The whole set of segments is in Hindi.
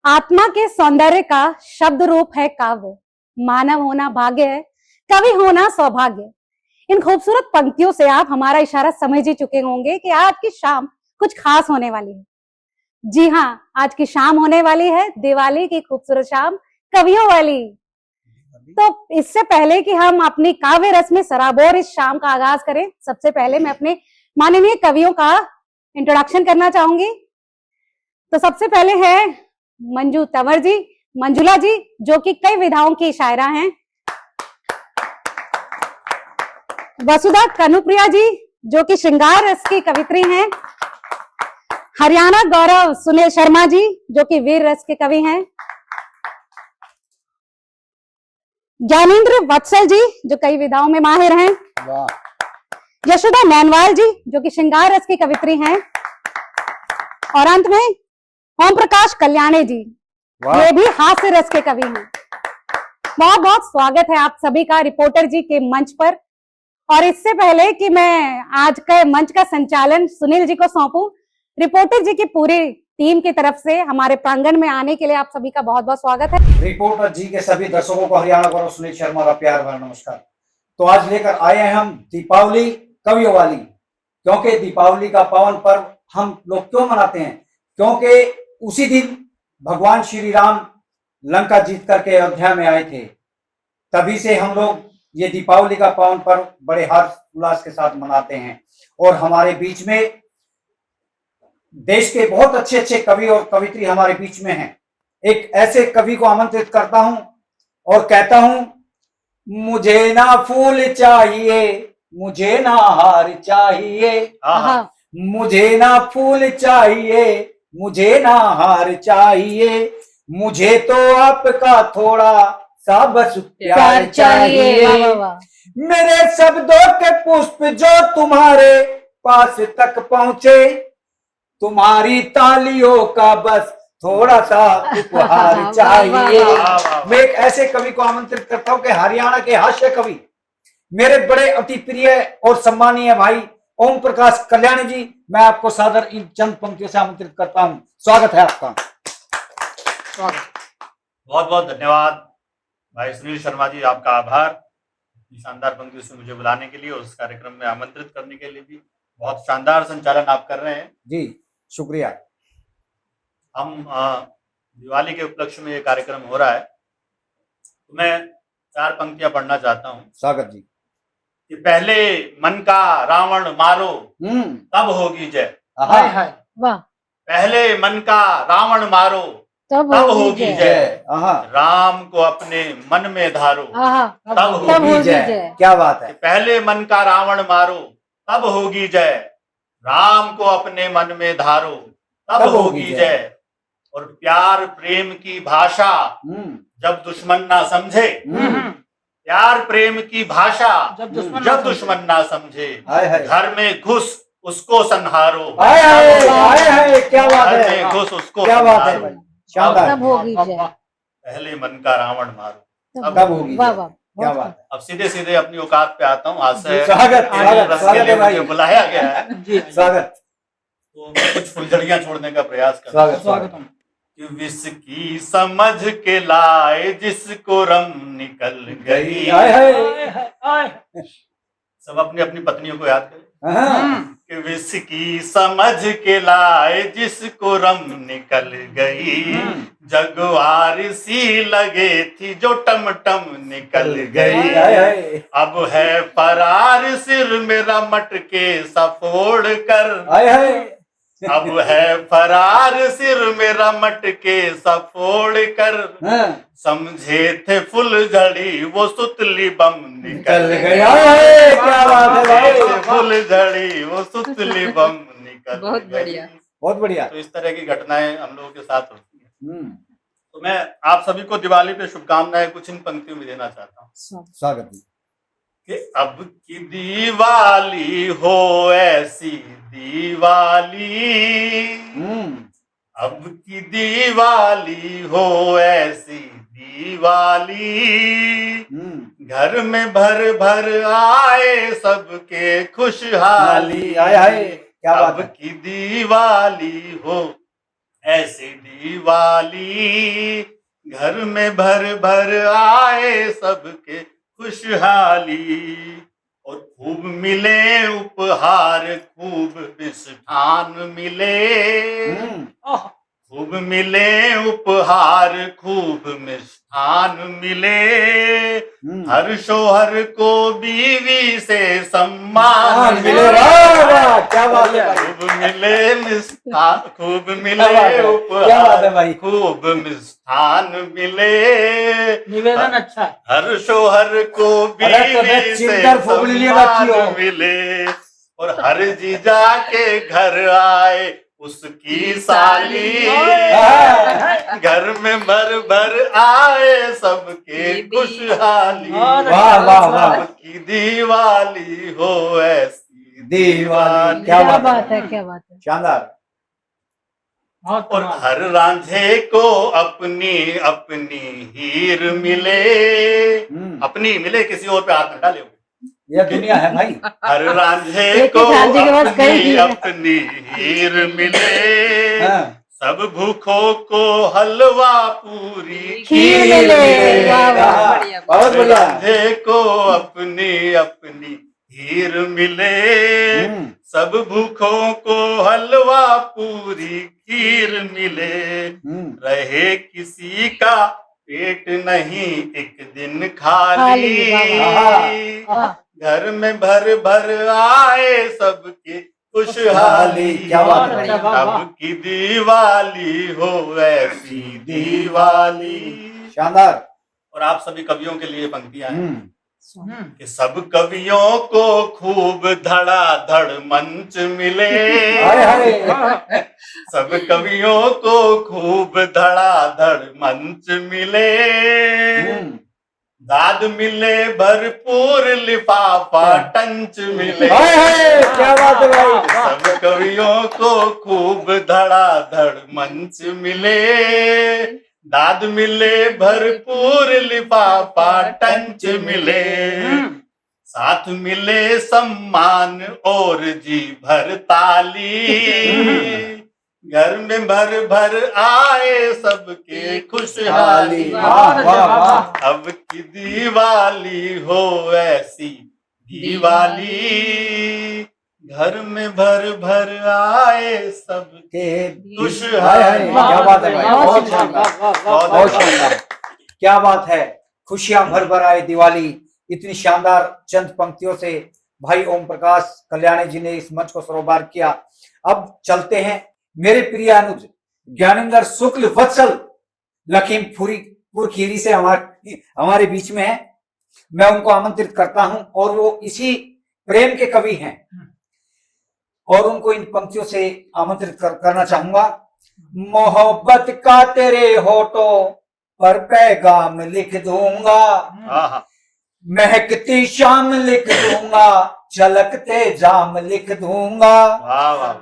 आत्मा के सौंदर्य का शब्द रूप है काव्य। मानव होना भाग्य है, कवि होना सौभाग्य। इन खूबसूरत पंक्तियों से आप हमारा इशारा समझ ही चुके होंगे कि आज की शाम कुछ खास होने वाली है। जी हाँ, आज की शाम होने वाली है दिवाली की खूबसूरत शाम, कवियों वाली। तो इससे पहले कि हम अपनी काव्य रस में सराबोर इस शाम का आगाज करें, सबसे पहले मैं अपने माननीय कवियों का इंट्रोडक्शन करना चाहूंगी। तो सबसे पहले है मंजू तंवर जी, मंजुला जी, जो कि कई विधाओं की शायरा हैं। वसुधा कनुप्रिया जी, जो कि श्रृंगार रस की कवित्री हैं। हरियाणा गौरव सुनील शर्मा जी, जो कि वीर रस के कवि हैं। ज्ञानेंद्र वत्सल जी, जो कई विधाओं में माहिर हैं। यशोदा नैनवाल जी, जो कि श्रृंगार रस की कवित्री हैं। और अंत में ओम प्रकाश कल्याणी जी, ये भी हास्य रस के कवि हैं। बहुत बहुत स्वागत है आप सभी का रिपोर्टर जी के मंच पर। और इससे पहले कि मैं आज के मंच का संचालन सुनील जी को सौंपूं, रिपोर्टर जी की पूरी टीम की तरफ से हमारे प्रांगण में आने के लिए आप सभी का बहुत बहुत स्वागत है। रिपोर्टर जी के सभी दर्शकों को हरियाणा गौरव सुनील शर्मा का प्यार भरा नमस्कार। तो आज लेकर आए हैं हम दीपावली कवियों वाली। क्योंकि दीपावली का पावन पर्व हम लोग क्यों मनाते हैं? क्योंकि उसी दिन भगवान श्री राम लंका जीत करके अयोध्या में आए थे। तभी से हम लोग ये दीपावली का पावन पर्व बड़े हर्ष उल्लास के साथ मनाते हैं। और हमारे बीच में देश के बहुत अच्छे अच्छे कवि और कवित्री हमारे बीच में हैं। एक ऐसे कवि को आमंत्रित करता हूं और कहता हूं, मुझे ना फूल चाहिए, मुझे ना हार चाहिए, मुझे ना फूल चाहिए, मुझे ना हार चाहिए, मुझे तो आपका थोड़ा सा बस प्यार चाहिए। मेरे शब्दों के पुष्प जो तुम्हारे पास तक पहुंचे, तुम्हारी तालियों का बस थोड़ा सा उपहार चाहिए। मैं एक ऐसे कवि को आमंत्रित करता हूं कि हरियाणा के हास्य कवि, मेरे बड़े अति प्रिय और सम्मानीय भाई ओम प्रकाश कल्याणी जी, मैं आपको सादर इन चंद पंक्तियों से आमंत्रित करता हूं। स्वागत है आपका। बहुत बहुत धन्यवाद भाई सुनील शर्मा जी, आपका आभार शानदार पंक्तियों से मुझे बुलाने के लिए और उस कार्यक्रम में आमंत्रित करने के लिए भी। बहुत शानदार संचालन आप कर रहे हैं जी, शुक्रिया। हम दिवाली के उपलक्ष्य में ये कार्यक्रम हो रहा है, तो मैं 4 पंक्तियां पढ़ना चाहता हूँ। स्वागत जी। कि पहले मन का रावण मारो, तब होगी जय। वाह। पहले मन का रावण मारो, तब होगी जय। राम को अपने मन में धारो, तब होगी जय। क्या बात है। पहले मन का रावण मारो, तब होगी जय। राम को अपने मन में धारो, तब होगी जय। और प्यार प्रेम की भाषा जब दुश्मन ना समझे, प्यार प्रेम की भाषा जब दुश्मन ना समझे, घर में घुस उसको संहारो। क्या बात है। घर में घुस उसको क्या बात है भाई, शानदार। तब होगी जय। पहले मन का रावण मारो, तब होगी। वाह वाह, क्या बात है। अब सीधे सीधे अपनी औकात पे आता हूँ। आज से स्वागत है भाई, बुलाया गया है जी, स्वागत। तो मैं कुछ फुलझड़ियां छोड़ने का प्रयास कर। स्वागत। कि विस्की समझ के लाए जिसको रम निकल गई। सब अपनी अपनी पत्नियों को याद करें। कि विस्की समझ के लाए जिसको रम निकल गई, जगवार सी लगे थी जो टम टम निकल गई। अब है फरार सिर मेरा मटके सफोड़ कर, अब है फरार सिर मेरा मटके सफोड़ कर, समझे थे फुलझड़ी वो सुतली बम निकल गया। क्या बात है भाई। फुलझड़ी वो सुतली बम निकल बहुत बढ़िया, बहुत बढ़िया। तो इस तरह की घटनाएं हम लोगों के साथ होती हैं। तो मैं आप सभी को दिवाली पे शुभकामनाएं कुछ इन पंक्तियों में देना चाहता हूँ। स्वागत कि अब की दिवाली हो ऐसी दिवाली, अब की दिवाली हो ऐसी दिवाली, घर में भर भर आए सबके खुशहाली। क्या बात अब की दिवाली हो ऐसी दिवाली घर में भर भर आए सबके खुशहाली, और खूब मिले उपहार खूब मिष्ठान मिले, खूब मिले उपहार खूब मिष्ठान मिले, हर शोहर को बीवी से सम्मान मिले। वाह, क्या बात है भाई, खूब मिले मिष्ठान, खूब मिले क्या बात है उपहार भाई। खूब मिष्ठान मिले, निवेदन अच्छा है। हर शोहर को अरे तो मैं बीवी से चिंतर फुगली लिए सम्मान बच्ची हो। मिले, और हर जीजा के घर आए उसकी साली, घर में भर भर आए सबके खुशहाली, वाह वाह वाह, सबकी दिवाली हो ऐसी दिवाली, क्या क्या बात है, क्या बात है। शानदार। और हर रांझे को अपनी अपनी हीर मिले, अपनी मिले, किसी और पे हाथ न डाले। यह दुनिया है भाई। हर रांझे एक को एक रांझे के पास कई अपनी हीर है। अपनी हीर मिले, हाँ। सब भूखों को हलवा पूरी खीर मिले, वाह वाह, बढ़िया, बहुत बढ़िया। रांझे को अपनी अपनी हीर मिले, सब भूखों को हलवा पूरी खीर मिले, रहे किसी का पेट नहीं एक दिन खाली, वाह। घर में भर भर आए सबके खुशहाली, क्या बात है भाई। अब की दिवाली हो ऐसी दिवाली। शानदार। और आप सभी कवियों के लिए पंक्तियां हैं हम्म। कि सब कवियों को खूब धड़ाधड़ मंच मिले, हाय हाय। सब कवियों को खूब धड़ाधड़ मंच मिले, दाद मिले भरपूर लिफाफा टंच मिले, हाय हाय, क्या बात है भाई। सब कवियों को खूब धड़ाधड़ मंच मिले, दाद मिले भरपूर लिफाफा टंच मिले, साथ मिले सम्मान और जी भर ताली, घर में भर भर आए सबके खुशहाली, वाह वाह वाह। अब की दिवाली हो ऐसी दिवाली, घर में भर भर आए सबके के खुशहाली। क्या बात है भाई, बहुत शानदार, बहुत बहुत शानदार। क्या बात है, खुशियां भर भर आए दिवाली। इतनी शानदार चंद पंक्तियों से भाई ओम प्रकाश कल्याणी जी ने इस मंच को सरोबार किया। अब चलते हैं मेरे प्रिय अनुज ज्ञानेंद्र शुक्ल वत्सल लखीमपुर खीरी से हमारे बीच में है। मैं उनको आमंत्रित करता हूं और वो इसी प्रेम के कवि हैं और उनको इन पंक्तियों से आमंत्रित करना चाहूंगा। मोहब्बत का तेरे होठों पर पैगाम लिख दूंगा, महकती शाम लिख दूंगा, झलकते जाम लिख दूंगा,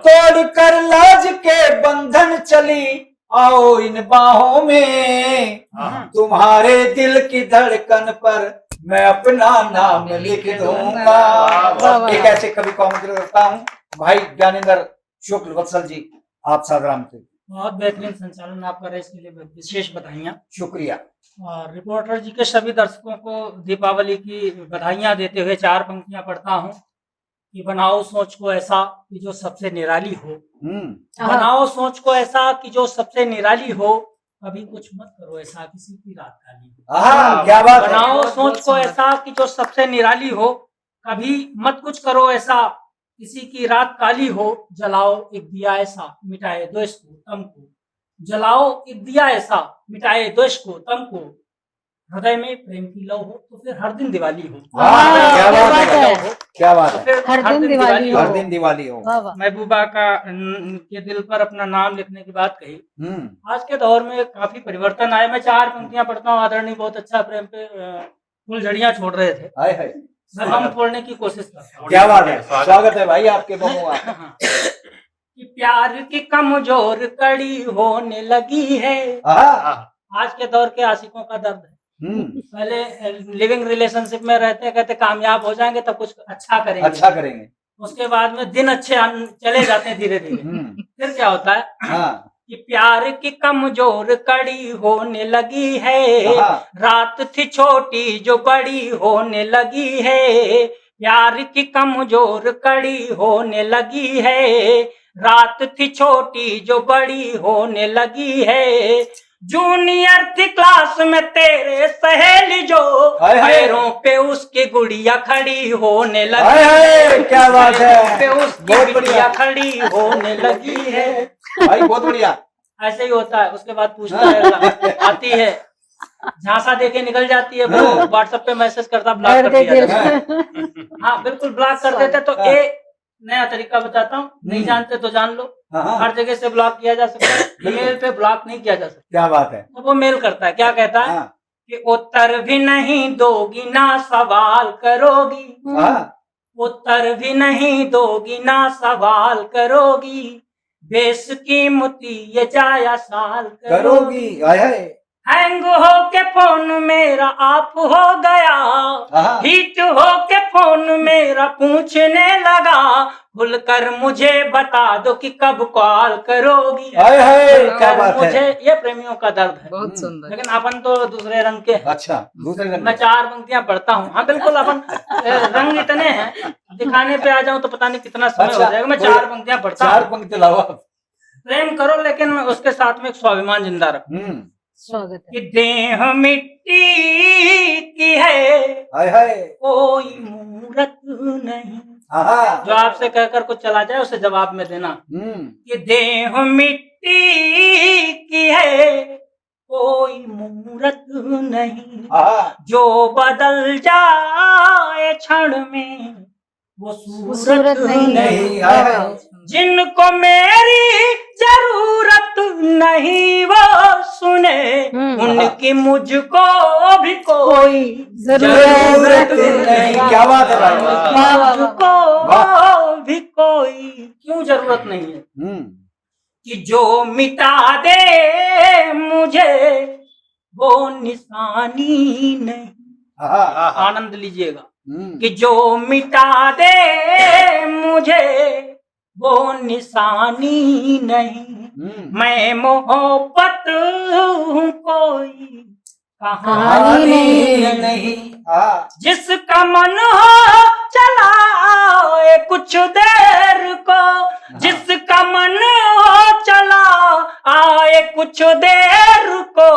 तोड़ कर लाज के बंधन चली आओ इन बाहों में, तुम्हारे दिल की धड़कन पर मैं अपना नाम लिख दूंगा। एक ऐसे कवि को आमंत्रित करता हूँ भाई ज्ञानेंद्र शुक्ल वत्सल जी, आप सादराम थे। बहुत बेहतरीन संचालन आप कर रहे हैं, इसके लिए विशेष बधाइयाँ। शुक्रिया। और रिपोर्टर जी के सभी दर्शकों को दीपावली की बधाइयाँ देते हुए चार पंक्तियां पढ़ता हूँ कि बनाओ सोच को ऐसा कि जो सबसे निराली हो, बनाओ सोच को ऐसा कि जो सबसे निराली हो, कभी कुछ मत करो ऐसा किसी की रात काली हो। क्या बात है। बनाओ सोच को ऐसा कि जो सबसे निराली हो, कभी मत कुछ करो ऐसा किसी की रात काली हो, जलाओ एक दिया ऐसा मिटाए द्वेष को तम को, जलाओ एक दिया ऐसा मिटाए द्वेष को तम को, हृदय में प्रेम की लौ हो तो फिर हर दिन दिवाली हो। क्या बात है, क्या बात है। हर दिन दिवाली हो, हर दिन दिवाली हो। महबूबा के दिल पर अपना नाम लिखने की बात कही। आज के दौर में काफी परिवर्तन आए। मैं चार पंक्तियां पढ़ता हूँ। आदरणीय बहुत अच्छा प्रेम पे फुलझड़ियां छोड़ रहे थे, हाय हाय, हम छोड़ने की कोशिश करते हैं। क्या बात है, स्वागत है भाई आपके बमुआ। कि प्यार की कमजोर कड़ी होने लगी है, आज के दौर के आशिकों का दर्द है। पहले लिविंग रिलेशनशिप में रहते कहते कामयाब हो जाएंगे तब कुछ अच्छा करेंगे, उसके बाद में दिन अच्छे चले जाते हैं धीरे धीरे। फिर क्या होता है कि प्यार की कमजोर कड़ी होने लगी है, रात थी छोटी जो बड़ी होने लगी है, प्यार की कमजोर कड़ी होने लगी है, रात थी छोटी जो बड़ी होने लगी है, जूनियर थी क्लास में तेरे सहेली जो पैरों पे उसकी गुड़िया खड़ी होने लगी है, क्या बात है, पे उसकी गुड़िया खड़ी होने लगी है। भाई बहुत बढ़िया। ऐसे ही होता है, उसके बाद पूछता है, आती है झांसा देके निकल जाती है, वो व्हाट्सएप पे मैसेज करता ब्लॉक कर दिया जाता है। हाँ बिल्कुल ब्लॉक कर देते। तो एक नया तरीका बताता हूँ, नहीं जानते तो जान लो। हर जगह से ब्लॉक किया जा सकता है, ईमेल पे ब्लॉक नहीं किया जा सकता। क्या बात है। तो वो मेल करता है, क्या कहता है कि उत्तर भी नहीं दोगी ना सवाल करोगी, उत्तर भी नहीं दोगी ना सवाल करोगी, बेशकीमती ये जाया साल करोगी। हैंग हो के फोन मेरा आप हो गया, हीट हो के फोन मेरा पूछने लगा, खुलकर मुझे बता दो कि कब कॉल करोगी। क्या बात मुझे है। ये प्रेमियों का दर्द है, बहुत सुंदर। लेकिन अपन तो दूसरे रंग के। अच्छा, दूसरे रंग मैं 4 पंक्तियां पढ़ता हूँ। हाँ बिल्कुल, अपन रंग इतने हैं, दिखाने पे आ जाऊं तो पता नहीं कितना समय हो जाएगा। मैं 4 पंक्तियां पढ़ता हूँ। 4 पंक्ति लाओ। प्रेम करो लेकिन उसके साथ में एक स्वाभिमान जिंदा रखो। स्वागत है। कि देह मिट्टी की है, कोई मूरत नहीं। जो आपसे कहकर कुछ चला जाए उसे जवाब में देना कि देह मिट्टी की है, कोई मूरत नहीं। जो बदल जाए क्षण में वो सूरत नहीं। जिनको मेरी जरूरत नहीं वो सुने, उनकी मुझको भी कोई जरूरत नहीं। क्या बात है भाई। मुझको भी कोई क्यों जरूरत नहीं है कि जो मिटा दे मुझे वो निशानी नहीं। आनंद लीजिएगा कि जो मिटा दे मुझे वो निशानी नहीं। मैं मोहब्बत हूँ कोई कहानी नहीं। जिसका मन हो चलाए कुछ देर को, जिसका मन हो चला आए कुछ देर को,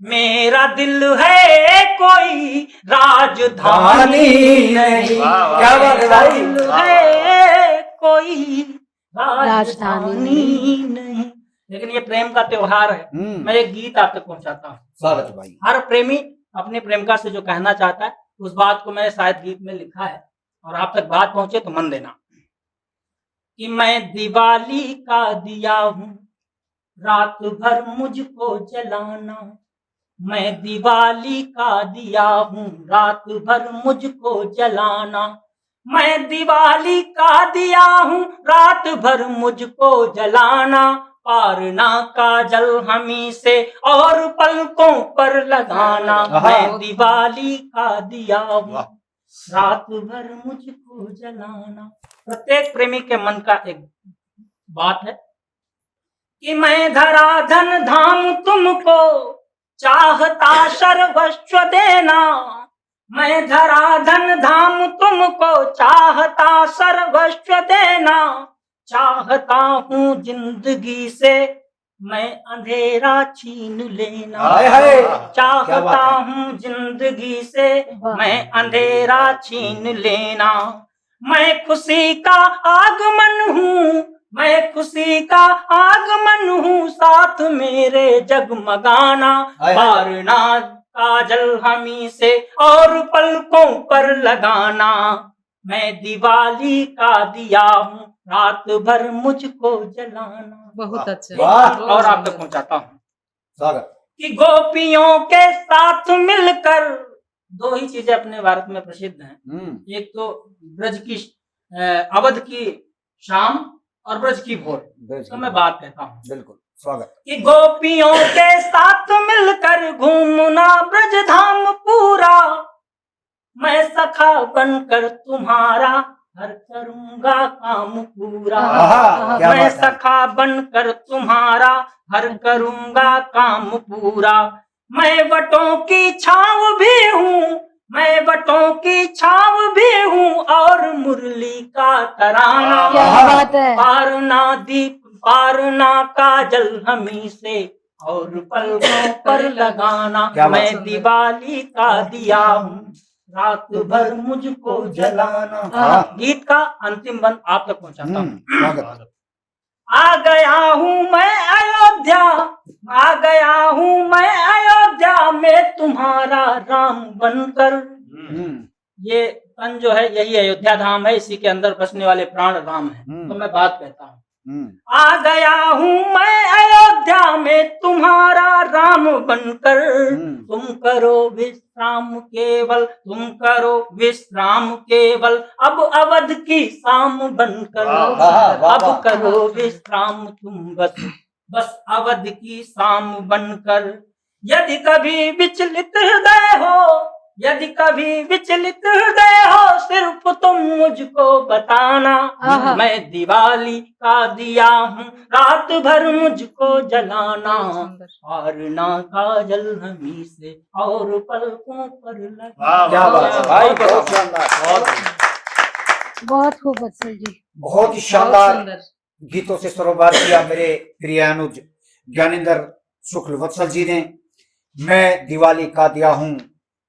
मेरा दिल है कोई राजधानी नहीं। क्या बात है भाई। दिल है कोई राजधानी नहीं। लेकिन ये प्रेम का त्योहार है। मैं एक गीत आप तक पहुंचाता हूँ। स्वागत है भाई। हर प्रेमी अपने प्रेमिका से जो कहना चाहता है उस बात को मैंने शायद गीत में लिखा है, और आप तक बात पहुंचे तो मन देना कि मैं दिवाली का दिया हूँ, रात भर मुझको जलाना। मैं दिवाली का दिया हूँ, रात भर मुझको जलाना। मैं दिवाली का दिया हूँ, रात भर मुझको जलाना। पार ना काजल हमी से और पलकों पर लगाना। मैं दिवाली का दिया हूँ, रात भर मुझको जलाना। प्रत्येक प्रेमी के मन का एक बात है कि मैं धरा धन धाम तुमको चाहता सर्वस्व देना। मैं धरा धन धाम तुमको चाहता सर्वस्व देना। चाहता हूँ जिंदगी से मैं अंधेरा छीन लेना। चाहता हूँ जिंदगी से मैं अंधेरा छीन लेना। मैं खुशी का आगमन हूँ, मैं खुशी का आगमन हूँ, साथ मेरे जगमगाना। पारना काजल हमी से और पलकों पर लगाना। मैं दिवाली का दिया हूँ, रात भर मुझको जलाना। बहुत अच्छा। और आप तक पहुंचाता हूँ स्वागत। कि गोपियों के साथ मिलकर, 2 ही चीजें अपने भारत में प्रसिद्ध हैं। एक तो ब्रज की अवध की शाम और ब्रज की भोर। तो मैं बात कहता हूँ। बिल्कुल स्वागत। कि गोपियों के साथ मिलकर घूमना ब्रज धाम पूरा। मैं सखा बनकर तुम्हारा हर करूंगा काम पूरा। आहा, क्या मैं बात है। सखा बनकर तुम्हारा हर करूंगा काम पूरा। मैं बटों की छाँव भी हूँ, मैं बटों की छाँव भी हूँ और मुरली का तराना। क्या आहा। बात है। पार ना दीप पार ना काजल हमी से और पलकों पर लगाना। क्या बात मैं है। दिवाली का दिया हूँ, रात भर मुझको जलाना। हाँ। गीत का अंतिम बंद आप तक पहुंचाता हूँ। स्वागत। आ गया हूँ मैं अयोध्या, आ गया हूँ मैं अयोध्या में तुम्हारा राम बनकर। ये तन जो है यही अयोध्या धाम है, इसी के अंदर बसने वाले प्राण राम है। तो मैं बात कहता हूँ, आ गया हूँ मैं अयोध्या में तुम्हारा राम बनकर। तुम करो विश्राम केवल, तुम करो विश्राम केवल, अब अवध की शाम बनकर। अब करो विश्राम तुम बस, बस अवध की शाम बनकर। यदि कभी विचलित हृदय हो, यदि कभी विचलित हृदय हो, सिर्फ तुम मुझको बताना। आहा। मैं दिवाली का दिया हूँ, रात भर मुझको जलाना। और ना काजल हमी से और पलकों पर वाह, क्या बात है भाई, बहुत बहुत शानदार। बहुत खूब वत्सल जी। बहुत ही शानदार गीतों से सरोकार किया मेरे प्रिय अनुज ज्ञानेंद्र शुक्ल वत्सल जी ने। मैं दिवाली का दिया हूँ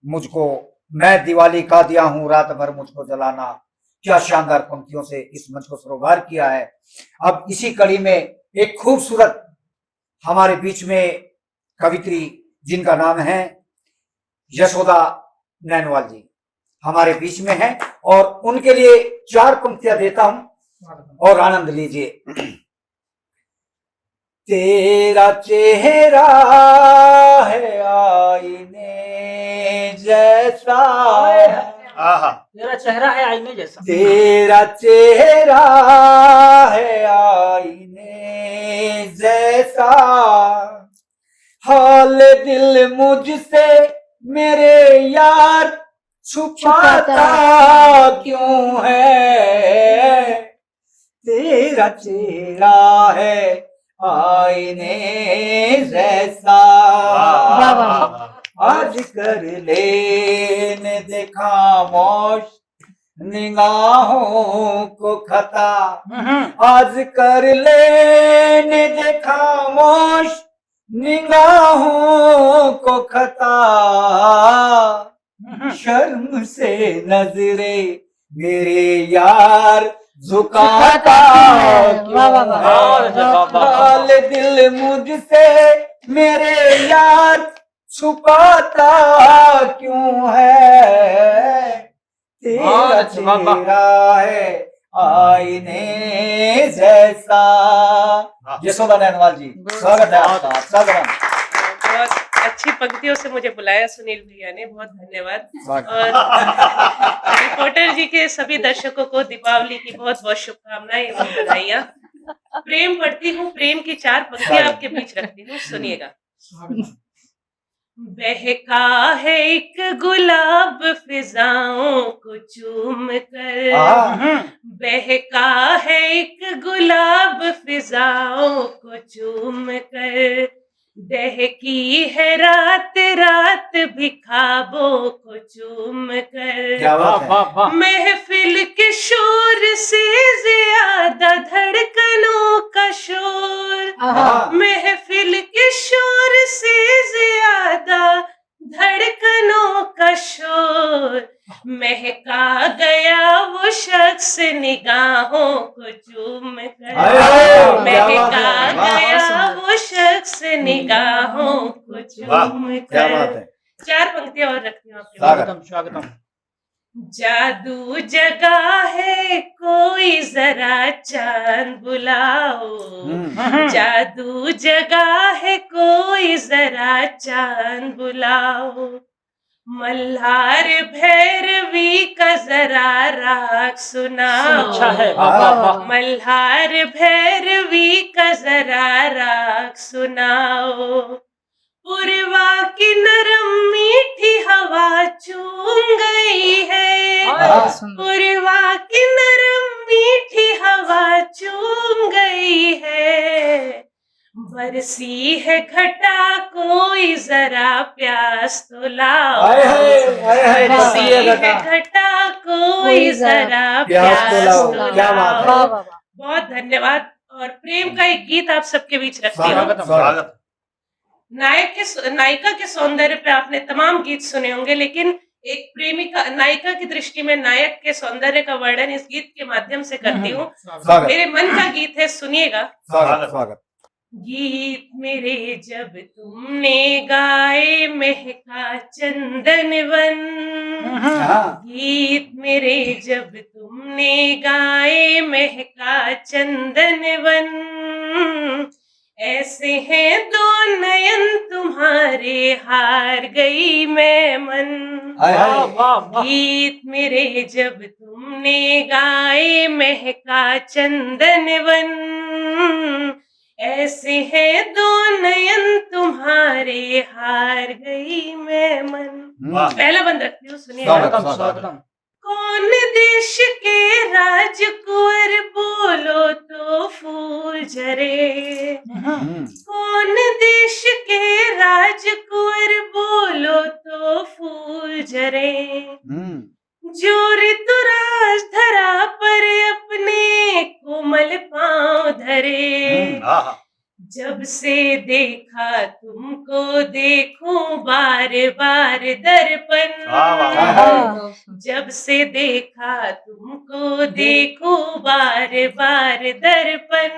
मुझको, मैं दिवाली का दिया हूँ रात भर मुझको जलाना। क्या शानदार पंक्तियों से इस मंच को सरोकार किया है। अब इसी कड़ी में एक खूबसूरत हमारे बीच में कवित्री जिनका नाम है यशोदा नैनवाल जी हमारे बीच में है, और उनके लिए 4 पंक्तियां देता हूं और आनंद लीजिए। तेरा चेहरा है आईने जैसा, आहा, तेरा चेहरा है आईने जैसा, तेरा चेहरा है आईने जैसा, हाल दिल मुझसे मेरे यार छुपाता क्यों है। तेरा चेहरा है आईने जैसा, वाह, वाह, वाह। आज कर लेने देखा मोश निगाहों को खता, आज कर लेने देखा मोश निगाहों को खता, शर्म से नजरे मेरे यार झुकाता वाह, वाह, वाह। हाल दिल मुझसे मेरे यार छुपाता क्यों है। तेरा चेहरा है आईने जैसा। यशोदा नैनवाल जी स्वागत है आपका, स्वागत। बहुत अच्छी पंक्तियों से मुझे बुलाया सुनील भैया ने, बहुत धन्यवाद। स्वागत। और रिपोर्टर जी के सभी दर्शकों को दीपावली की बहुत बहुत शुभकामनाएं एवं बधाइयाँ। प्रेम पढ़ती हूँ, प्रेम की 4 पंक्तियां आपके बीच रखती हूँ, सुनिएगा। बहका है एक गुलाब फिजाओं को चूम कर, बहका है एक गुलाब फिजाओं को चूम कर, दहकी है रात रात भी ख्वाबों को चूम कर। क्या बात है। महफिल के शोर से ज्यादा धड़कनों का शोर, महफिल के शोर से ज्यादा धड़कनों का शोर, महका गया वो शख्स निगाहों को चूम कर, महका गया वो शख्स निगाहों को चूम क्या बात कर। है। 4 पंक्तियां और रखती हूँ आपके स्वागतम स्वागतम। जादू जगा है कोई जरा चांद बुलाओ, जादू जगा है कोई जरा चांद बुलाओ, मल्हार भैरवी का जरा राग सुनाओ। अच्छा है, मल्हार भैरवी का जरा राग सुनाओ, पूर्वा की नरम मीठी हवा चूम गई है, पूर्वा की नरम बरसी है घटा कोई जरा प्यास तो लाओ, हाय हाय हाय हाय, बरसी बरसी है है घटा घटा कोई जरा प्यास तो प्यास लाओ। तो क्या बात है। वाह लाओ। वाह वाह। बहुत धन्यवाद। और प्रेम का एक गीत आप सबके बीच रखती हूँ। स्वागत। स्वागत। नायिका के सौंदर्य पे आपने तमाम गीत सुने होंगे, लेकिन एक प्रेमिका नायिका की दृष्टि में नायक के सौंदर्य का वर्णन इस गीत के माध्यम से करती हूँ। स्वागत मेरे मन का गीत है, सुनिएगा। स्वागत स्वागत। गीत मेरे जब तुमने गाए महका चंदन वन, हाँ। गीत मेरे जब तुमने गाए महका चंदन वन, ऐसे हैं दो नयन तुम्हारे हार गई मैं मन। हाय वाह हाय। वाह वाह। गीत मेरे जब तुमने गाए महका चंदन वन, ऐसे हैं दो नयन तुम्हारे हार गई मैं मन। वाह। पहला बंद रखती हूँ, सुनिए। स्वागत। स्वागतम। कौन देश के राजकुंवर बोलो तो फूल झरे, कौन देश के राजकुंवर बोलो तो फूल झरे, जो ऋतुराज धरा पर अपने कोमल पांव धरे, आहा। जब से देखा तुमको देखूं बार बार दर्पण, वाह, वाह, वाह। जब से देखा तुमको देखूं बार बार दर्पण,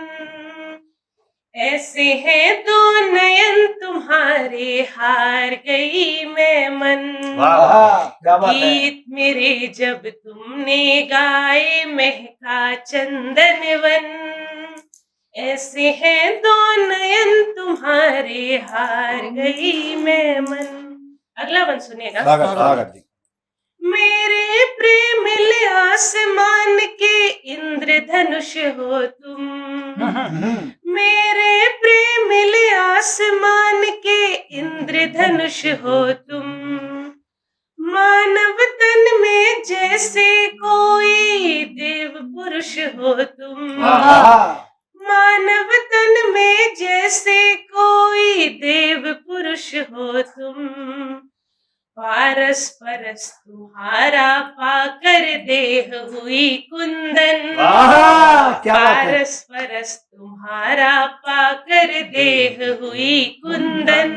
ऐसे हैं दो नयन तुम्हारे हार गई मैं मन। वाह, वाह। क्या बात है। गीत मेरे जब तुमने गाए महका चंदन वन, ऐसे हैं दो नयन तुम्हारे हार गई मैं मन। अगला वन सुनिएगा। स्वागत स्वागत जी। मेरे प्रेम ले आसमान के इंद्रधनुष हो तुम, मेरे प्रेम ले आसमान के इंद्रधनुष हो तुम, मानव तन में जैसे कोई देव पुरुष हो तुम, मानव तन में जैसे कोई देव पुरुष हो तुम, पारस परस तुम्हारा पाकर देह हुई कुंदन, क्या बात है। पारस परस तुम्हारा पाकर देह हुई कुंदन,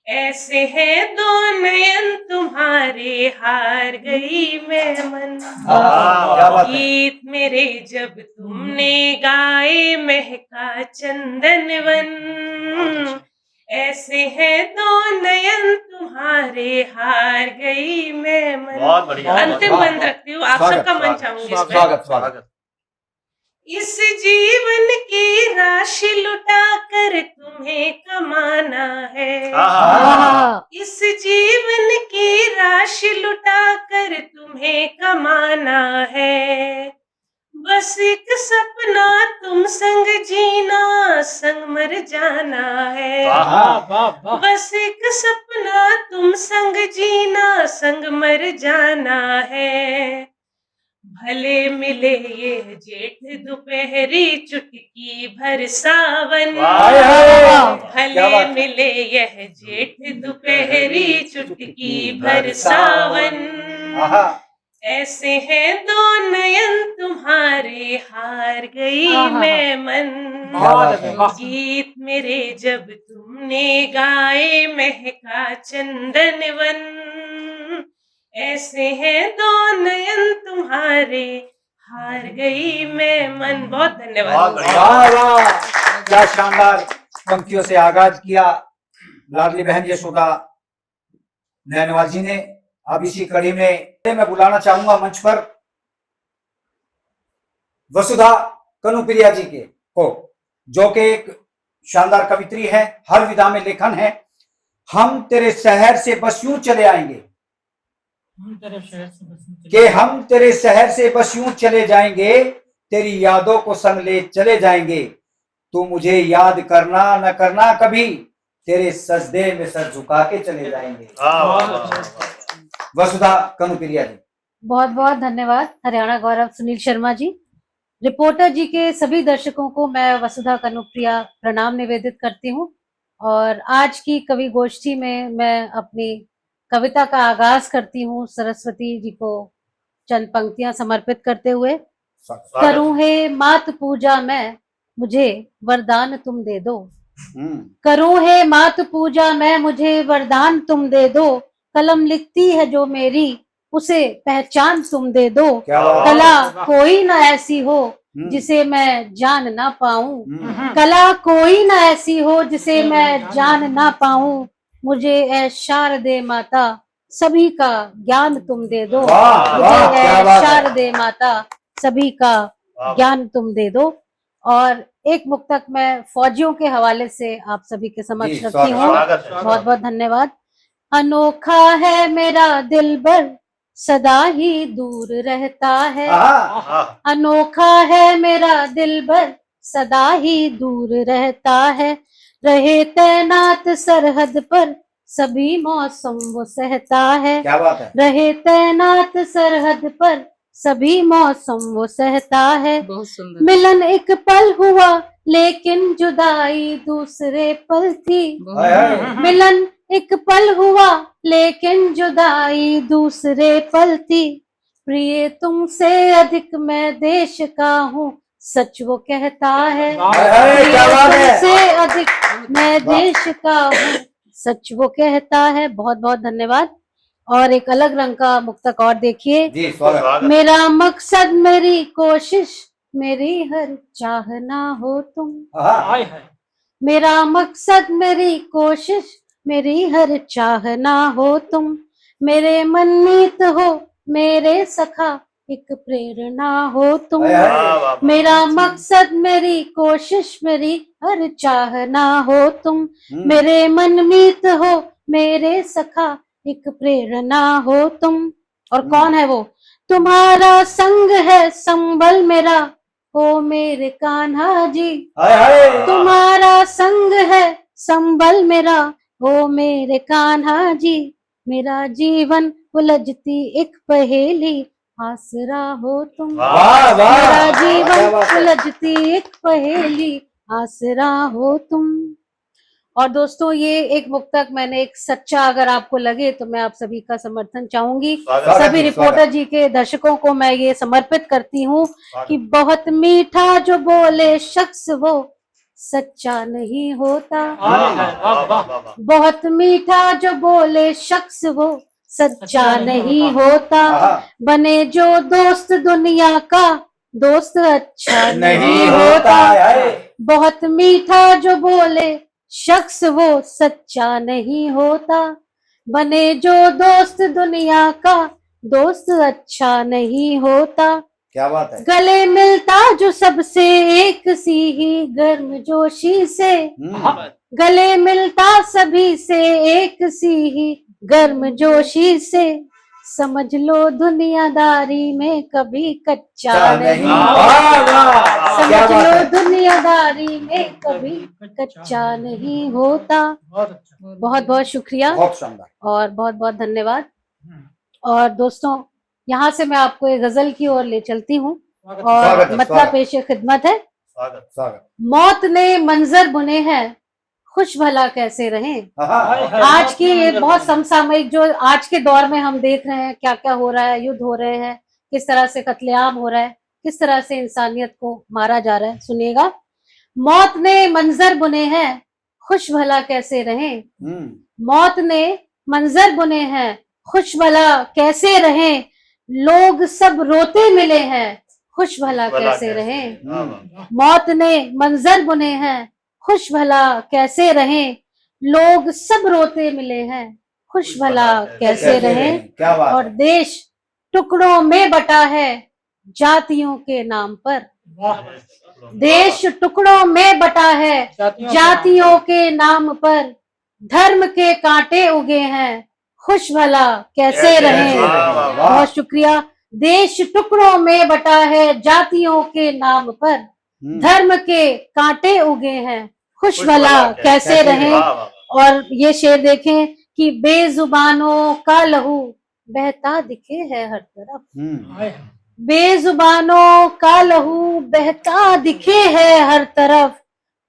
ऐसे हैं दो नयन तुम्हारे हार गई मैं मन। क्या बात है। गीत मेरे जब तुमने गाए महका चंदन वन, ऐसे हैं दो नयन तुम्हारे हार गई मैं मन। बहुत बढ़िया। अंतिम बंद रखती हूँ, आप स्वागत, सबका मन स्वागत, चाहूंगी इसमें। स्वागत स्वागत। इस जीवन की राशि लुटा कर तुम्हें कमाना है, आहा। इस जीवन की राशि लुटा कर तुम्हें कमाना है, बस एक सपना तुम संग जीना संग मर जाना है, वाह वाह वाह। बस एक सपना तुम संग जीना संग मर जाना है, भले मिले ये जेठ दोपहरी चुटकी भर सावन, हाय हाय। क्या भले बात। मिले यह जेठ दोपहरी चुटकी भर सावन, ऐसे हैं दो नयन तुम्हारे हार गई आहा। मैं मन। क्या बात है। गीत मेरे जब तुमने गाए महका चंदन वन, ऐसे हैं दो नयन तुम्हारे हार गई मैं मन। बहुत बहुत धन्यवाद। बढ़िया। वाह वाह, क्या शानदार पंक्तियों से आगाज किया लाडली बहन यशोदा नैनवाल जी ने। अब इसी कड़ी में मैं बुलाना चाहूंगा मंच पर वसुधा कनुप्रिया जी को, जो कि एक शानदार कवित्री है, हर विधा में लेखन है। हम तेरे शहर से बस यूं चले आएंगे, हम तेरे शहर से बस यूं कि हम तेरे शहर से बस यूं चले जाएंगे, तेरी यादों को संग ले चले जाएंगे, तू मुझे याद करना न करना कभी, तेरे सजदे में सर झुका के चले जाएंगे। वाह, वाह, वाह, वाह। वसुधा कनुप्रिया जी। बहुत बहुत धन्यवाद हरियाणा गौरव सुनील शर्मा जी, रिपोर्टर जी के सभी दर्शकों को मैं वसुधा कनुप्रिया प्रणाम निवेदित करती हूँ। और आज की कवि गोष्ठी में मैं अपनी कविता का आगाज करती हूँ सरस्वती जी को चंद पंक्तियां समर्पित करते हुए। करूं हे मात पूजा मैं, मुझे वरदान तुम दे दो। करूं हे मात पूजा मैं, मुझे वरदान तुम दे दो। कलम लिखती है जो मेरी, उसे पहचान तुम दे दो। कला कोई ना ऐसी हो जिसे मैं जान ना पाऊं। कला कोई ना ऐसी हो जिसे मैं जान ना पाऊं। मुझे ऐ शारदे माता सभी का ज्ञान तुम दे दो। मुझे ऐ शारदे माता सभी का ज्ञान तुम दे दो। और एक मुक्तक मैं फौजियों के हवाले से आप सभी के समक्ष रखती हूँ। बहुत बहुत धन्यवाद। अनोखा है मेरा दिलबर, सदा ही दूर रहता है। अनोखा है मेरा दिलबर, सदा ही दूर रहता है। रहे तैनात सरहद पर, सभी मौसम वो सहता है। क्या बात है। रहे तैनात सरहद पर, सभी मौसम वो सहता है। बहुत सुंदर। मिलन एक पल हुआ लेकिन जुदाई दूसरे पल थी। मिलन एक पल हुआ लेकिन जुदाई दूसरे पल थी। प्रिय तुमसे अधिक मैं देश का हूँ, सच वो कहता है। प्रिय तुमसे अधिक मैं देश का हूँ, सच वो कहता है। बहुत बहुत धन्यवाद। और एक अलग रंग का मुक्तक और देखिए। मेरा मकसद मेरी कोशिश, मेरी हर चाहना हो तुम। मेरा मकसद मेरी कोशिश, मेरी हर चाहना हो तुम। मेरे मनमीत हो मेरे सखा, एक प्रेरणा हो तुम। मेरा मकसद मेरी कोशिश, मेरी हर चाहना हो तुम। मेरे मनमीत हो मेरे सखा, एक प्रेरणा हो तुम। और कौन है वो? तुम्हारा संग है संबल मेरा, ओ मेरे कान्हा जी। तुम्हारा संग है संबल मेरा, ओ मेरे कान्हा जी। मेरा जीवन उलझती एक पहेली, आसरा हो तुम। मेरा जीवन उलझती एक पहेली, आसरा हो तुम। और दोस्तों ये एक मुक्तक मैंने एक सच्चा, अगर आपको लगे तो मैं आप सभी का समर्थन चाहूंगी। सभी रिपोर्टर जी के दर्शकों को मैं ये समर्पित करती हूँ कि बहुत मीठा जो बोले शख्स वो सच्चा नहीं होता। बहुत मीठा जो बोले शख्स वो सच्चा नहीं होता। बने जो दोस्त दुनिया का, दोस्त अच्छा नहीं होता। बहुत मीठा जो बोले शख्स वो सच्चा नहीं होता। बने जो दोस्त दुनिया का, दोस्त अच्छा नहीं होता। क्या बात है। गले मिलता जो सबसे एक सी ही गर्म जोशी से। गले मिलता सभी से एक सी ही गर्म जोशी से। समझ लो दुनियादारी में कभी कच्चा नहीं। समझ लो दुनियादारी में कभी कच्चा नहीं होता। बहुत बहुत शुक्रिया बहुत शानदार और बहुत बहुत धन्यवाद। और दोस्तों यहाँ से मैं आपको एक गजल की ओर ले चलती हूँ और मतलब पेशे खिदमत है। मौत ने मंजर बुने हैं, खुश भला कैसे रहें। आज की ये बहुत समसामयिक जो आज के दौर में हम देख रहे हैं, क्या क्या हो रहा है, युद्ध हो रहे हैं, किस तरह से कत्लेआम हो रहा है, किस तरह से इंसानियत को मारा जा रहा है। सुनिएगा। मौत ने मंजर बुने हैं, खुश भला कैसे रहें। मौत ने मंजर बुने हैं, खुश भला कैसे रहें। लोग सब रोते मिले हैं, खुश भला कैसे रहें। मौत ने मंजर बुने हैं, खुश भला कैसे रहें। लोग सब रोते मिले हैं, खुश भला कैसे रहें। और देश टुकड़ों में बटा है जातियों के नाम पर। देश टुकड़ों में बटा है जातियों के नाम पर। धर्म के कांटे उगे हैं, खुश भला कैसे रहें। बहुत शुक्रिया। देश टुकड़ों में बटा है जातियों के नाम पर। धर्म के कांटे उगे हैं, खुश भला कैसे रहें। और ये शेर देखें कि बेजुबानों का लहू बहता दिखे है हर तरफ। बेजुबानों का लहू बहता दिखे है हर तरफ,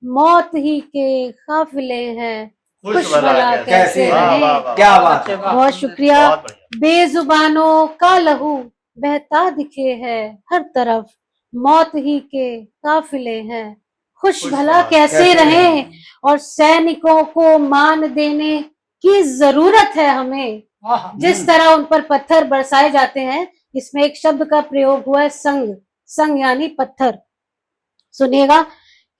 मौत ही के काफिले हैं, खुश भला कैसे वाह, रहें। वाह, वाह, क्या बात है। बहुत शुक्रिया। बहुत बढ़िया। बेजुबानों का लहू बहता दिखे है हर तरफ, मौत ही के काफिले हैं, खुश खुश भला भला कैसे कैसे रहें। और सैनिकों को मान देने की जरूरत है हमें, आहा, जिस तरह उन पर पत्थर बरसाए जाते हैं। इसमें एक शब्द का प्रयोग हुआ है संग, संग यानी पत्थर। सुनिएगा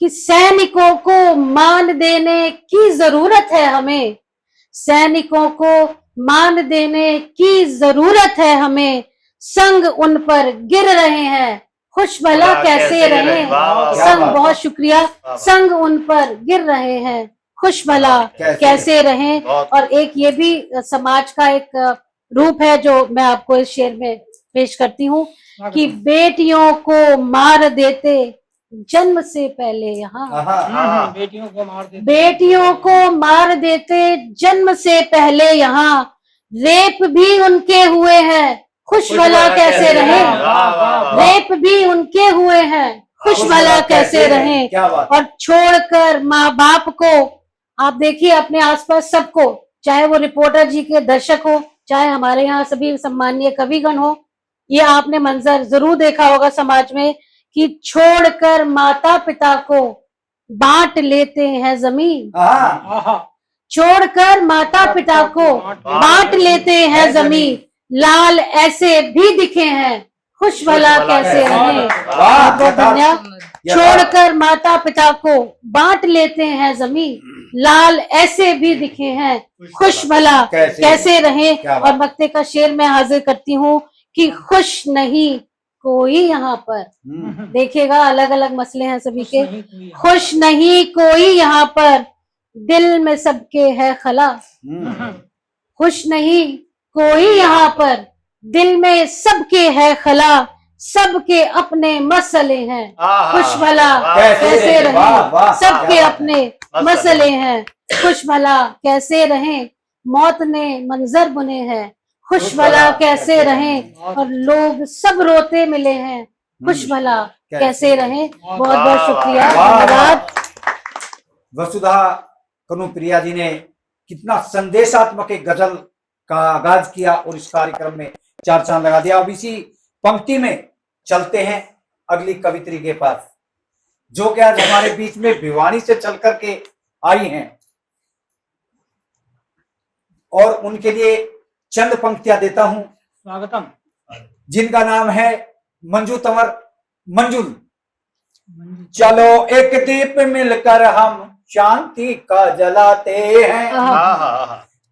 कि सैनिकों को मान देने की जरूरत है हमें, सैनिकों को मान देने की जरूरत है हमें, संग उन पर गिर रहे हैं, खुश भला कैसे रहें। वाह, वाह, वाह, संग, वाह। बहुत शुक्रिया। वाह। संग उन पर गिर रहे हैं, खुश भला कैसे रहें। बहुत और एक ये भी समाज का एक रूप है जो मैं आपको इस शेर में पेश करती हूँ कि बेटियों को मार देते जन्म से पहले यहाँ, हाँ, बेटियों को मार देते, बेटियों को मार देते जन्म से पहले यहाँ, रेप भी उनके हुए हैं, खुश भला कैसे रहें। वाह, वाह, वाह। रेप भी उनके हुए हैं, खुश भला कैसे रहें। क्या बात। और छोड़कर माँ बाप को, आप देखिए अपने आसपास सबको, चाहे वो रिपोर्टर जी के दर्शक हो, चाहे हमारे यहाँ सभी सम्मानीय कविगण हो, ये आपने मंजर जरूर देखा होगा समाज में कि छोड़कर माता पिता को बांट लेते हैं जमीन, हाँ, आहा, छोड़कर माता पिता को बांट लेते हैं जमीन, लाल ऐसे भी दिखे हैं, खुश भला कैसे रहें। वाह, बहुत धन्यवाद। छोड़कर माता पिता को बांट लेते हैं जमीन, लाल ऐसे भी दिखे हैं, खुश भला कैसे रहें। क्या बात। और मक्ते का शेर मैं हाजिर करती हूँ कि खुश नहीं कोई यहाँ पर, देखिएगा अलग अलग मसले हैं सभी के। नहीं कोई यहाँ। खुश नहीं कोई यहाँ पर, दिल में सबके है खला, खुश नहीं कोई यहाँ पर, दिल में सबके है खला, सबके अपने मसले हैं, खुश भला कैसे रहें। वाह, वाह, सबके क्या बात अपने मसले हैं, खुश भला कैसे रहें। मौत ने मंजर बुने हैं, खुश भला कैसे रहें। और लोग सब रोते मिले हैं, खुश भला कैसे रहें। बहुत बहुत शुक्रिया, वाह, धन्यवाद। वसुधा कनुप्रिया जी ने कितना संदेशात्मक एक गजल का आगाज किया और इस कार्यक्रम में चार चांद लगा दिया। अब इसी पंक्ति में चलते हैं अगली कवित्री के पास, जो कि आज हमारे बीच में भिवानी से चल करके आई हैं, और उनके लिए चंद पंक्तियां देता हूं, स्वागतम। जिनका नाम है मंजू तंवर मंजुल। चलो एक दीप मिलकर हम शांति का जलाते हैं,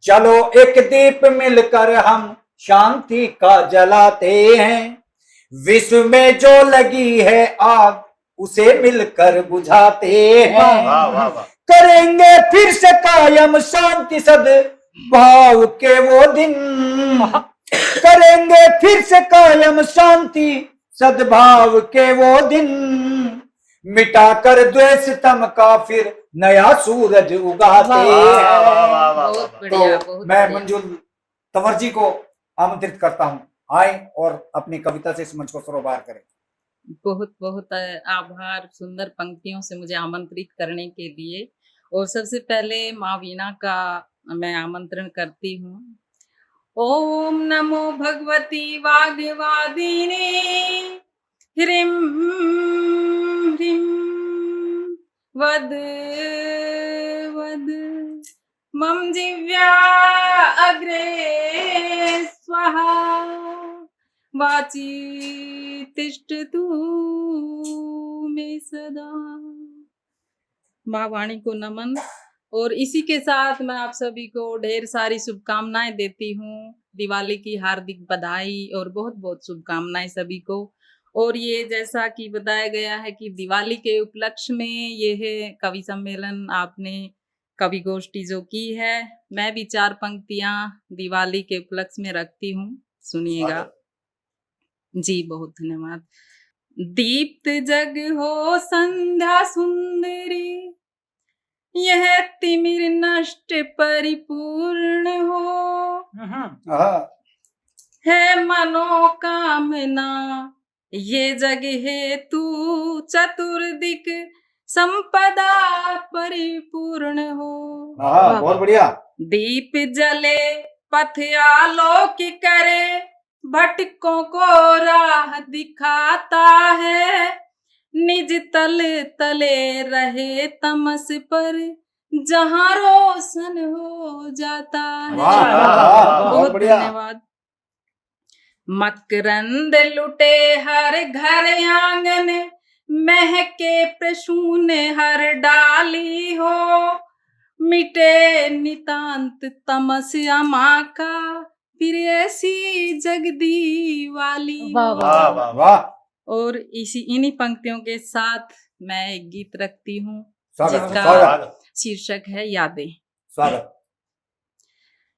चलो एक दीप मिलकर हम शांति का जलाते हैं, विश्व में जो लगी है आग उसे मिलकर बुझाते हैं, करेंगे फिर से कायम शांति सद्भाव के वो दिन, करेंगे फिर से कायम शांति सद्भाव के वो दिन, मिटाकर द्वेष तम का फिर नया सूरज उगाते हैं। तो मैं मंजुल तंवर जी को आमंत्रित करता हूँ, आए और अपनी कविता से इस मंच को सरोबार करें। बहुत बहुत आभार सुंदर पंक्तियों से मुझे आमंत्रित करने के लिए। और सबसे पहले माँ वीणा का मैं आमंत्रण करती हूँ। ओम नमो भगवती वाग्वादिनी ह्रीं ह्रीं वद वद मम जिव्या अग्रे स्वाहा वाची तिष्ठतु मे सदा। माँ वाणी को नमन। और इसी के साथ मैं आप सभी को ढेर सारी शुभकामनाएं देती हूँ, दिवाली की हार्दिक बधाई और बहुत बहुत शुभकामनाएं सभी को। और ये जैसा कि बताया गया है कि दिवाली के उपलक्ष्य में ये है कवि सम्मेलन, आपने कवि गोष्ठी जो की है, मैं भी चार पंक्तियां दिवाली के उपलक्ष्य में रखती हूँ, सुनिएगा जी। बहुत धन्यवाद। दीप्त जग हो संध्या सुंदरी, यह तिमिर नष्ट परिपूर्ण हो, है मनोकामना ये जग है तू चतुर्दिक संपदा परिपूर्ण हो। हाँ, बहुत बढ़िया। दीप जले पथ आलोक करे, भटकों को राह दिखाता है, निज तल तले रहे तमस पर जहां रोशन हो जाता है। वाह, वाह, वाह, बहुत बहुत बढ़िया। धन्यवाद। मकरंद लुटे हर घर आंगन, महके प्रसून हर डाली हो, मिटे नितांत तमस्या माँ का, फिर ऐसी जगदी वाली। वाह, वाह वाह वाह। वाह, और इन्हीं पंक्तियों के साथ मैं एक गीत रखती हूँ स्वागत, जिसका स्वागत, शीर्षक है यादें। स्वागत।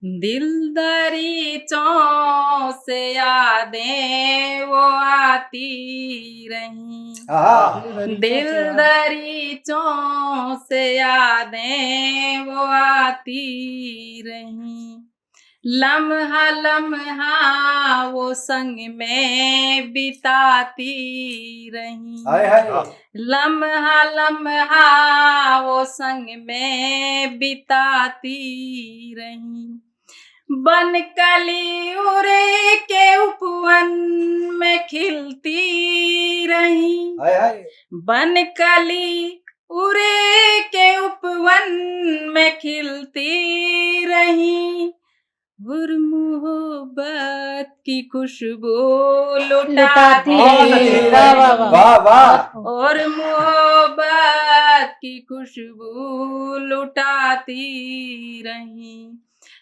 दिलदारी चौं से यादें वो आती रहीं, हाँ, दिलदारी चौं से यादें वो आती रहीं, लम्हा लम्हा वो संग में बिताती रहीं, हाय हाय, लम्हा लम्हा वो संग में बिताती रहीं, बन कली उरे के उपवन में खिलती रहीं, हाय हाय, बन कली उरे के उपवन में खिलती रहीं, और मोहब्बत की खुशबू लुटाती लुटाती, वाह, वाह, वाह। वाह वाह, और मोहब्बत की खुशबू लुटाती रहीं,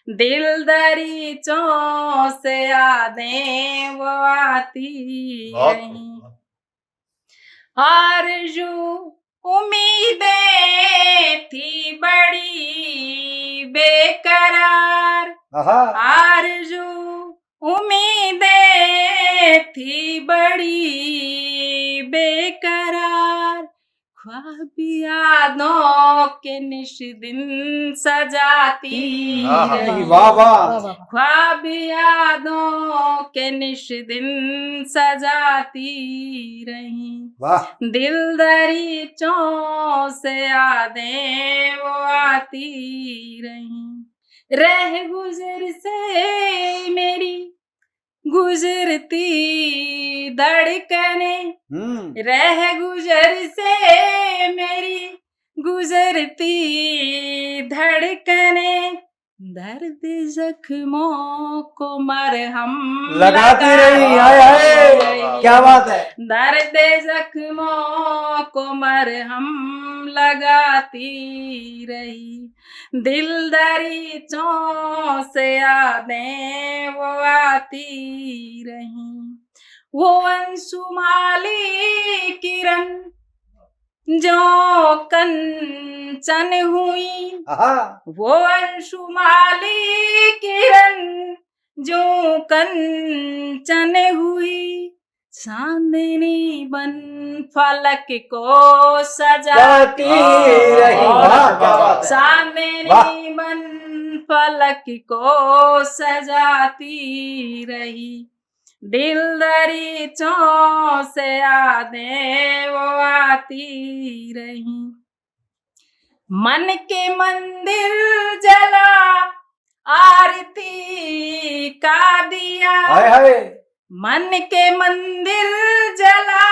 दिलदारी चौं से यादें वो आती बहुत रहीं, खूब। आरज़ू उम्मीदें थी बड़ी बेकरार, हाँ, आरज़ू उम्मीदें थी बड़ी बेकरार, ख्वाब यादों के निश दिन सजाती रही, वाह वाह, ख्वाब यादों के निश दिन सजाती रही, वाह, दिलदारी चौं से यादें वो आती रहीं, रह गुजर से मेरी गुजरती धड़कनें, रह गुजर से मेरी गुजरती धड़कनें, दर्द जख्मों को मरहम लगाती रही। हाय हाय, क्या बात है। दर्द जख्मों को मरहम लगाती रही, दिलदारी चौं से यादें वो आती रहीं, वो अंशुमाली किरण जो कंचन हुई, वो अंशुमाली किरण जो कंचन हुई, चांदनी बन फलक को सजाती रही। वाह, क्या बात है। चांदनी बन फलक को सजाती रही, दिलदारी चौं से यादें वो आती रही, मन के मंदिर जला आरती का दिया, हाय हाय, मन के मंदिर जला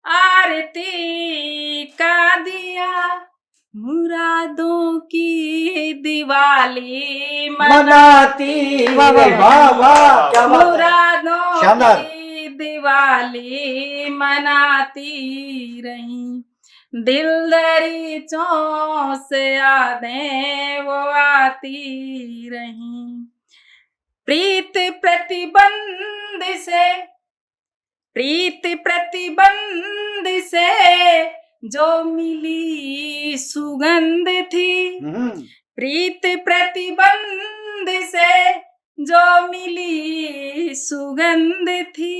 आरती का दिया, मुरादों की दिवाली मनाती। वाह वाह, क्या बात है। मुरादों शानदार। की दिवाली मनाती रहीं, दिलदारी चौं से यादें वो आती रहीं, प्रीत प्रतिबंध से जो मिली सुगंध थी, प्रीत प्रतिबंध से जो मिली सुगंध थी,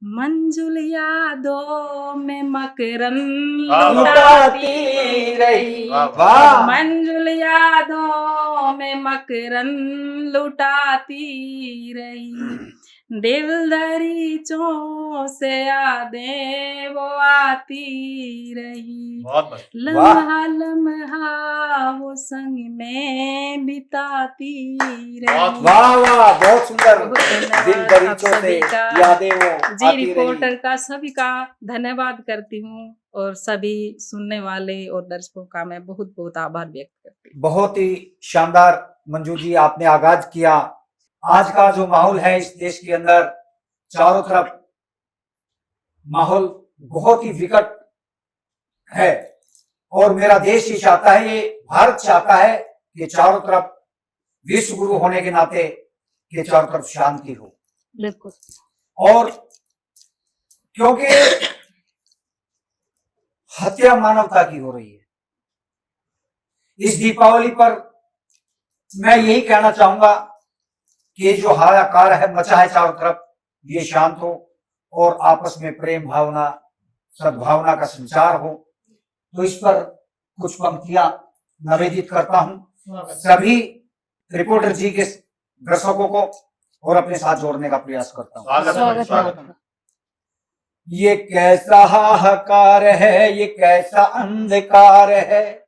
मंजुल यादों में मकरंद लुटाती रही, वाह, मंजुल यादों में मकरन लुटाती रही, दिल दरीचों से यादें वो आती रही, बहुत बढ़िया। लम्हा लम्हा वो संग में बिताती रही। वाह वाह, बहुत सुंदर। बहुत धन्यवाद दिल आप दरीचों से सभी का। यादें वो जी आती रिपोर्टर रही। का सभी का धन्यवाद करती हूँ और सभी सुनने वाले और दर्शकों का मैं बहुत बहुत आभार व्यक्त करती हूँ। बहुत ही शानदार मंजू जी, आपने आगाज किया। आज का जो माहौल है इस देश के अंदर, चारों तरफ माहौल बहुत ही विकट है और मेरा देश ही चाहता है, ये भारत चाहता है कि चारों तरफ विश्व गुरु होने के नाते कि चारों तरफ शांति हो। बिल्कुल। और क्योंकि हत्या मानवता की हो रही है, इस दीपावली पर मैं यही कहना चाहूंगा कि जो हाहाकार है मचा है चारों तरफ, ये शांत हो और आपस में प्रेम भावना सद्भावना का संचार हो। तो इस पर कुछ पंक्तियां निवेदित करता हूं सभी रिपोर्टर जी के दर्शकों को और अपने साथ जोड़ने का प्रयास करता हूं। स्वागत है, स्वागत है। ये कैसा हाहाकार है, ये कैसा अंधकार है,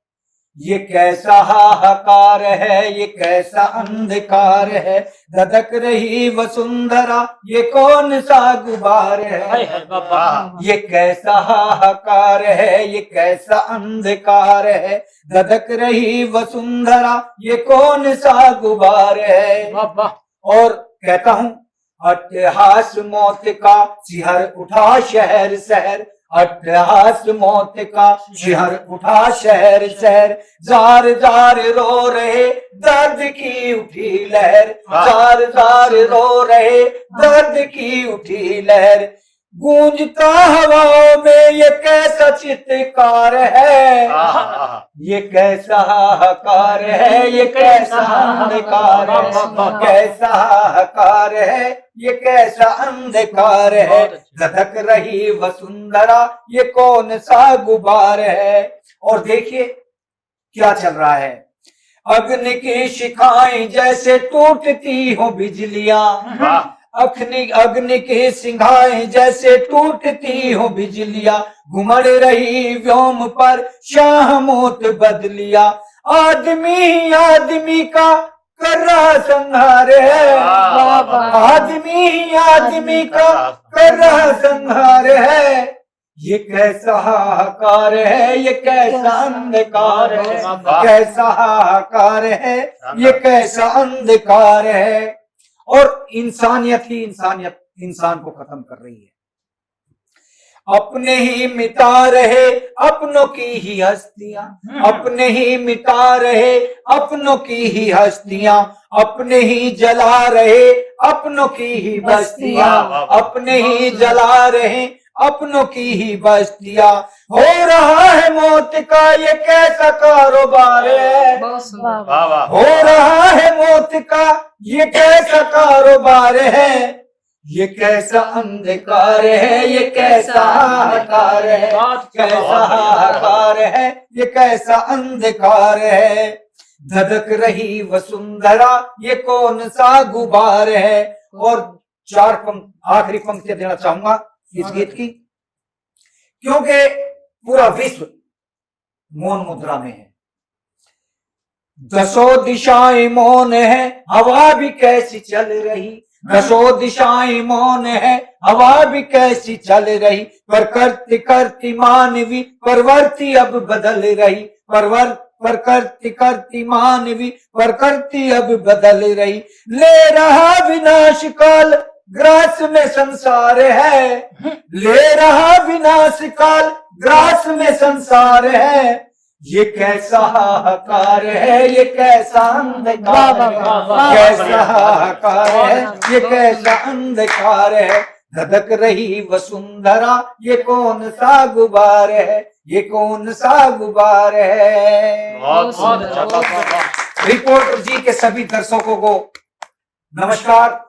ये कैसा हाहाकार है, ये कैसा अंधकार है, धधक रही वसुंधरा ये कौन सा गुबार है। ये कैसा हाहाकार है, ये कैसा अंधकार है, धधक रही वसुंधरा ये कौन सा गुबार है। और कहता हूं, अट्टहास मौत का सिहर उठा शहर शहर, अट्टहास मौत का शिहर उठा शहर शहर, जार जार रो रहे दर्द की उठी लहर, जार जार रो रहे दर्द की उठी लहर, गूंजता हवाओं में ये कैसा चित्कार है, ये कैसा हाहाकार है, ये कैसा अंधकार है, कैसा हाहाकार है, ये कैसा अंधकार है, धधक रही वसुंधरा ये कौन सा गुबार है। और देखिए क्या चल रहा है, अग्नि की शिखाएं जैसे टूटती हो बिजलियां, अग्नि के सिंघाएं जैसे टूटती हो बिजलियां, घुमड़ रही व्योम पर शाह मौत बदलिया, आदमी आदमी का कर रहा संहार है, आदमी आदमी का कर रहा संहार है, ये कैसा हाहाकार है, ये कैसा अंधकार है, कैसा हाहाकार है, ये कैसा अंधकार है। और इंसानियत ही इंसानियत इंसान को खत्म कर रही है, अपने ही मिटा रहे अपनों की ही हस्तियां, अपने ही मिटा रहे अपनों की ही हस्तियां, अपने ही जला रहे अपनों की ही बस्तियां, अपने ही जला रहे अपनों की ही बस्तियां, हो रहा है मौत का ये कैसा कारोबार है, हो रहा है मौत का ये कैसा कारोबार है, ये कैसा अंधकार है, ये कैसा हाहाकार है, कैसा हाहाकार है, ये कैसा अंधकार है, धधक रही वसुंधरा ये कौन सा गुबार है। और आखिरी पंक्ति देना चाहूंगा इस गीत की, क्योंकि पूरा विश्व मौन मुद्रा में है, दसों दिशाएं मौन है, हवा भी कैसी चल रही, दसों दिशाएं मौन है, हवा भी कैसी चल रही, पर करती करती मानवी प्रवृत्ति अब बदल रही, पर करती मानवी प्रकृति अब बदल रही, ले रहा विनाश काल ग्रास में संसार है, ले रहा विनाश काल ग्रास में संसार है, ये कैसा हाहाकार है, ये कैसा अंधकार है, कैसा हाहाकार है, ये कैसा अंधकार है, धधक रही वसुंधरा ये कौन सा गुबार है, ये कौन सा गुबार है। बहुत अच्छा। रिपोर्टर जी के सभी दर्शकों को नमस्कार।